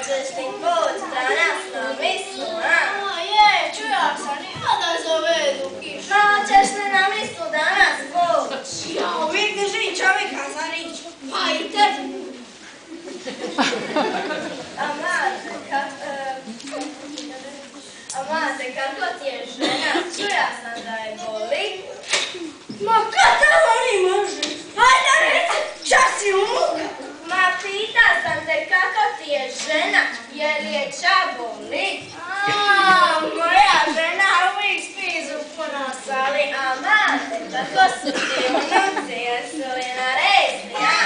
ćeš li poći danas na misu, a? Je, čujak sam, ja da zavedu kišu. No, ćeš li na misu danas poći? Ja uvijek držim čovjeka za rič, pa i tebi. A mate, kako ti je žena? Čuja sam da je boli. Ma kada oni može? Hajde reci, čas si u muka. Ma pita sam te kako ti je žena, je li je ča boli? Moja žena uvijek spi zupu nasali. A mate, kako su ti unuci, jesu li narezli, a?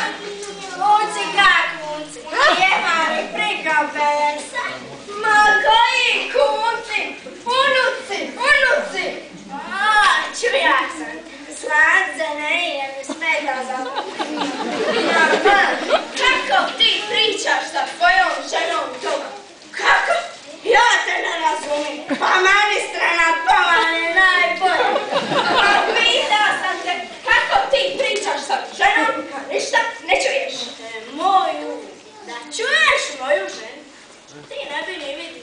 Unci kak unci, jema mi prika persa. Ma koji kunci, unuci! Čujak sam, sladze ne je mi smeta za Mama, kako ti pričaš sa tvojom ženom toga? Kako? Ja te ne razumijem, pa ministre na pomane najbolje. Ma pita sam te kako ti pričaš sa ženom, kad ništa ne čuješ. Moju, da čuješ moju ženu, ti ne bi ni vidio.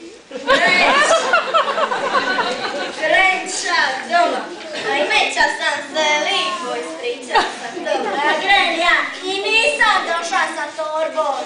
Grenča doma, a imeća sam se lipo ispričala sa tobom. Gren ja i nisam došla sa torbom.